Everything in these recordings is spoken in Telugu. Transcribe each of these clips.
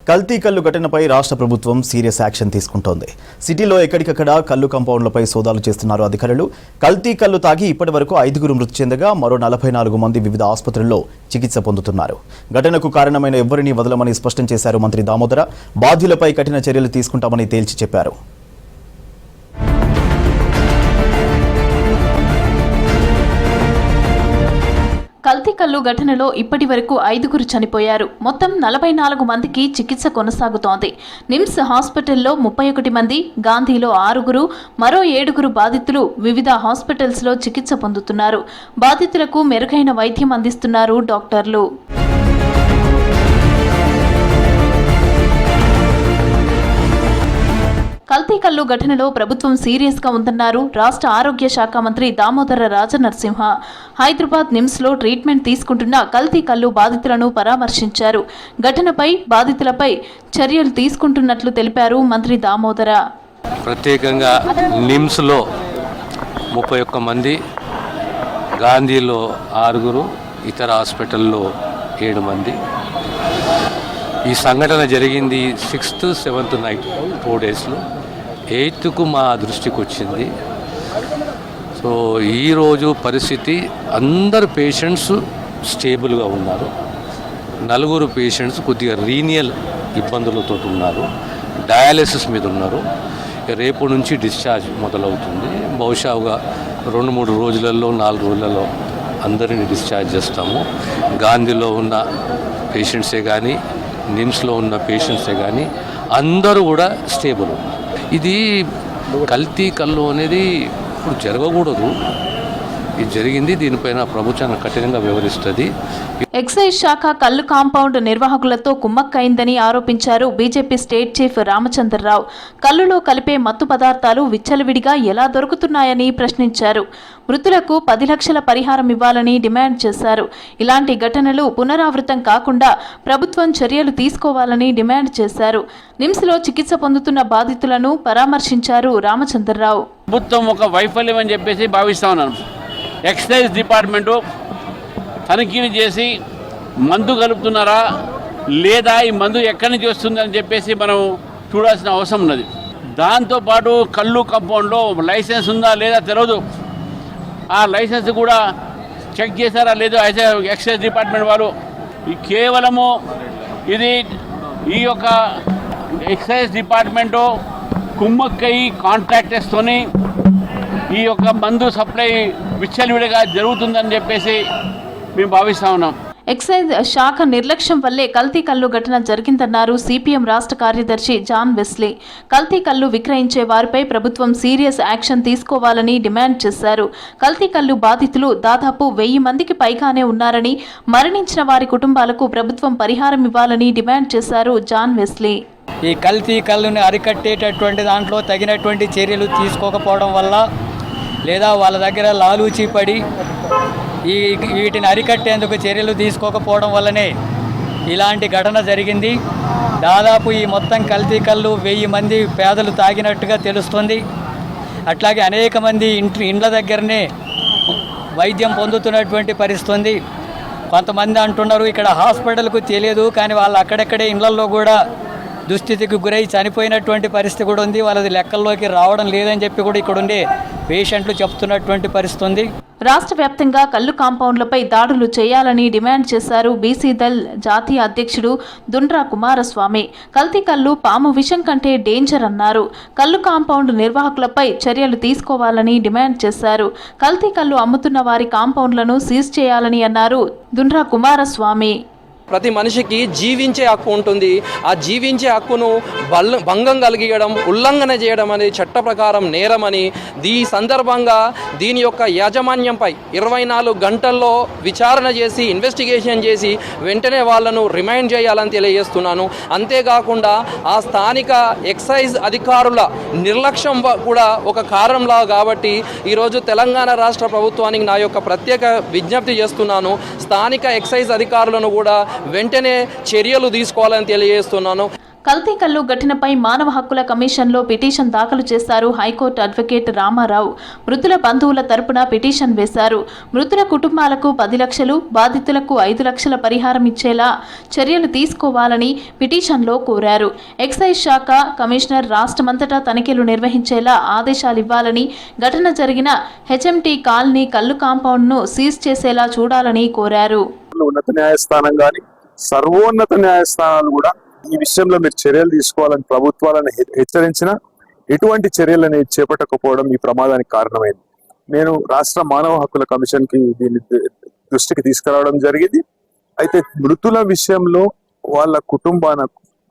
కల్తీ కల్లు ఘటనపై రాష్ట్ర ప్రభుత్వం సీరియస్ యాక్షన్ తీసుకుంటోంది. సిటీలో ఎక్కడికక్కడ కల్లు కాంపౌండ్లపై సోదాలు చేస్తున్నారు అధికారులు. కల్తీ కల్లు తాగి ఇప్పటివరకు 5 మృతి చెందగా మరో 44 మంది వివిధ ఆసుపత్రుల్లో చికిత్స పొందుతున్నారు. ఘటనకు కారణమైన ఎవ్వరినీ వదలమని స్పష్టం చేశారు మంత్రి దామోదర. బాధ్యులపై కఠిన చర్యలు తీసుకుంటామని తేల్చి చెప్పారు. కల్తీ కల్లు ఘటనలో ఇప్పటి వరకు 5 చనిపోయారు. మొత్తం 44 మందికి చికిత్స కొనసాగుతోంది. నిమ్స్ హాస్పిటల్లో 31 మంది, గాంధీలో 6, మరో 7 బాధితులు వివిధ హాస్పిటల్స్లో చికిత్స పొందుతున్నారు. బాధితులకు మెరుగైన వైద్యం అందిస్తున్నారు డాక్టర్లు. కల్తీ కల్లు ఘటనలో ప్రభుత్వం సీరియస్గా ఉందన్నారు రాష్ట్ర ఆరోగ్య శాఖ మంత్రి దామోదర రాజనరసింహ. హైదరాబాద్ నిమ్స్లో ట్రీట్మెంట్ తీసుకుంటున్న కల్తీ కల్లు బాధితులను పరామర్శించారు. ఘటనపై బాధితులపై చర్యలు తీసుకుంటున్నట్లు తెలిపారు మంత్రి దామోదర. ప్రత్యేకంగా నిమ్స్లో 31 మంది, గాంధీలో 6, ఇతర హాస్పిటల్లో 7 మంది. ఈ సంఘటన జరిగింది 6th, 7th నైట్ 4 డేస్లో. 8th మా దృష్టికి వచ్చింది. సో ఈరోజు పరిస్థితి అందరు పేషెంట్స్ స్టేబుల్గా ఉన్నారు. 4 పేషెంట్స్ కొద్దిగా రీనియల్ ఇబ్బందులతో ఉన్నారు, డయాలిసిస్ మీద ఉన్నారు. రేపు నుంచి డిశ్చార్జ్ మొదలవుతుంది. బహుశా 2-3 రోజులలో 4 రోజులలో అందరినీ డిశ్చార్జ్ చేస్తాము. గాంధీలో ఉన్న పేషెంట్సే కానీ, నిమ్స్లో ఉన్న పేషెంట్సే కానీ అందరూ కూడా స్టేబుల్. ఇది కల్తీ కల్లు అనేది ఇప్పుడు జరగకూడదు. ఇది జరిగింది. దీనిపైన ప్రభుత్వం కఠినంగా వ్యవహరిస్తుంది. ఎక్సైజ్ శాఖ కల్లు కాంపౌండ్ నిర్వాహకులతో కుమ్మక్కైందని ఆరోపించారు బీజేపీ స్టేట్ చీఫ్ రామచంద్రరావు. కల్లులో కలిపే మత్తు పదార్థాలు విచ్చలవిడిగా ఎలా దొరుకుతున్నాయని ప్రశ్నించారు. మృతులకు 10 లక్షల పరిహారం ఇవ్వాలని డిమాండ్ చేశారు. ఇలాంటి ఘటనలు పునరావృతం కాకుండా ప్రభుత్వం చర్యలు తీసుకోవాలని డిమాండ్ చేశారు. నిమ్స్లో చికిత్స పొందుతున్న బాధితులను పరామర్శించారు రామచంద్రరావు. ప్రభుత్వం ఒక వైఫల్యం అని చెప్పేసి భావిస్తా ఉన్నాను. ఎక్సైజ్ డిపార్ట్మెంటు తనిఖీలు చేసి మందు కలుపుతున్నారా లేదా, ఈ మందు ఎక్కడి నుంచి వస్తుందని చెప్పేసి మనం చూడాల్సిన అవసరం ఉన్నది. దాంతోపాటు కల్లు కాంపౌండ్లో లైసెన్స్ ఉందా లేదా తెలియదు. ఆ లైసెన్స్ కూడా చెక్ చేశారా లేదో ఎక్సైజ్ డిపార్ట్మెంట్ వాళ్ళు. కేవలము ఇది ఈ యొక్క ఎక్సైజ్ డిపార్ట్మెంటు కుమ్మక్కయి కాంట్రాక్టర్స్తోని ఈ యొక్క మందు సప్లై విచ్చలవిడిగా జరుగుతుందని చెప్పేసి మేము భావిస్తా ఉన్నాం. ఎక్సైజ్ శాఖ నిర్లక్ష్యం వల్లే కల్తీ కల్లు ఘటన జరిగిందన్నారు సిపిఎం రాష్ట్ర కార్యదర్శి జాన్ వెస్లీ. కల్తీ కల్లు విక్రయించే వారిపై ప్రభుత్వం సీరియస్ యాక్షన్ తీసుకోవాలని డిమాండ్ చేశారు. కల్తీ కల్లు బాధితులు దాదాపు 1000 మందికి పైగానే ఉన్నారని, మరణించిన వారి కుటుంబాలకు ప్రభుత్వం పరిహారం ఇవ్వాలని డిమాండ్ చేశారు జాన్ వెస్లీ. ఈ కల్తీ కల్లుని అరికట్టేటటువంటి దాంట్లో తగినటువంటి చర్యలు తీసుకోకపోవడం వల్ల, లేదా వాళ్ళ దగ్గర లాలూచీ పడి వీటిని అరికట్టేందుకు చర్యలు తీసుకోకపోవడం వల్లనే ఇలాంటి ఘటన జరిగింది. దాదాపు ఈ మొత్తం కల్తీ కల్లు 1000 మంది పేదలు తాగినట్టుగా తెలుస్తుంది. అట్లాగే అనేక మంది ఇండ్ల దగ్గరనే వైద్యం పొందుతున్నటువంటి పరిస్థితి. కొంతమంది అంటున్నారు ఇక్కడ హాస్పిటల్కు తెలియదు, కానీ వాళ్ళు అక్కడెక్కడే ఇళ్లలో కూడా దుస్థితికి గురై చనిపోయినటువంటి పరిస్థితి కూడా ఉంది. వాళ్ళది లెక్కల్లోకి రావడం లేదని చెప్పి కూడా ఇక్కడ ఉండే పేషెంట్లు చెప్తున్నటువంటి పరిస్థితి ఉంది. రాష్ట్ర వ్యాప్తంగా కల్లు కాంపౌండ్లపై దాడులు చేయాలని డిమాండ్ చేశారు బీసీ దళ్ జాతీయ అధ్యక్షుడు దుండ్రా కుమారస్వామి. కల్తీ కల్లు పాము విషం కంటే డేంజర్ అన్నారు. కల్లు కాంపౌండ్ నిర్వాహకులపై చర్యలు తీసుకోవాలని డిమాండ్ చేశారు. కల్తీ కల్లు అమ్ముతున్న వారి కాంపౌండ్లను సీజ్ చేయాలని అన్నారు దుండ్రా కుమారస్వామి. ప్రతి మనిషికి జీవించే హక్కు ఉంటుంది. ఆ జీవించే హక్కును భంగం కలిగియడం, ఉల్లంఘన చేయడం అనేది చట్ట ప్రకారం నేరమని, ఈ సందర్భంగా దీని యొక్క యాజమాన్యంపై 24 గంటల్లో విచారణ చేసి ఇన్వెస్టిగేషన్ చేసి వెంటనే వాళ్ళను రిమైండ్ చేయాలని తెలియజేస్తున్నాను. అంతేకాకుండా ఆ స్థానిక ఎక్సైజ్ అధికారుల నిర్లక్ష్యం కూడా ఒక కారణంలా కాబట్టి ఈరోజు తెలంగాణ రాష్ట్ర ప్రభుత్వానికి నా యొక్క ప్రత్యేక విజ్ఞప్తి చేస్తున్నాను. స్థానిక ఎక్సైజ్ అధికారులను కూడా వెంటనే చర్యలు తీసుకోవాలని తెలియజేస్తున్నాను. కల్తీ కల్లు ఘటనపై మానవ హక్కుల కమిషన్లో పిటిషన్ దాఖలు చేశారు హైకోర్టు అడ్వకేట్ రామారావు. మృతుల బంధువుల తరపున పిటిషన్ వేశారు. మృతుల కుటుంబాలకు 10 లక్షలు, బాధితులకు 5 లక్షల పరిహారం ఇచ్చేలా చర్యలు తీసుకోవాలని పిటిషన్లో కోరారు. ఎక్సైజ్ శాఖ కమిషనర్ రాష్ట్రమంతటా తనిఖీలు నిర్వహించేలా ఆదేశాలివ్వాలని, ఘటన జరిగిన హెచ్ఎంటీ కాలనీ కల్లు కాంపౌండ్ను సీజ్ చేసేలా చూడాలని కోరారు. ఉన్నత న్యాయస్థానం కానీ సర్వోన్నత న్యాయస్థానాలు కూడా ఈ విషయంలో మీరు చర్యలు తీసుకోవాలని ప్రభుత్వాలను హెచ్చరించిన ఎటువంటి చర్యలని చేపట్టకపోవడం ఈ ప్రమాదానికి కారణమైంది. నేను రాష్ట్ర మానవ హక్కుల కమిషన్ కి దీని దృష్టికి తీసుకురావడం జరిగింది. అయితే మృతుల విషయంలో వాళ్ళ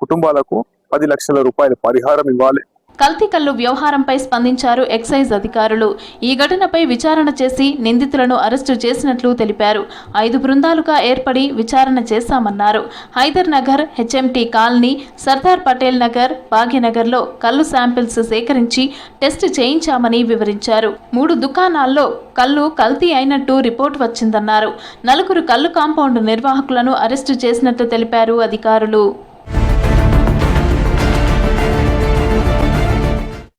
కుటుంబాలకు 10 లక్షల రూపాయల పరిహారం ఇవ్వాలి. కల్తీ కల్లు వ్యవహారంపై స్పందించారు ఎక్సైజ్ అధికారులు. ఈ ఘటనపై విచారణ చేసి నిందితులను అరెస్టు చేసినట్లు తెలిపారు. 5 బృందాలుగా ఏర్పడి విచారణ చేశామన్నారు. హైదర్ నగర్, హెచ్ఎంటీ కాలనీ, సర్దార్ పటేల్ నగర్, భాగ్యనగర్లో కల్లు శాంపిల్స్ సేకరించి టెస్ట్ చేయించామని వివరించారు. 3 దుకాణాల్లో కల్లు కల్తీ అయినట్టు రిపోర్ట్ వచ్చిందన్నారు. 4 కల్లు కాంపౌండ్ నిర్వాహకులను అరెస్టు చేసినట్లు తెలిపారు అధికారులు.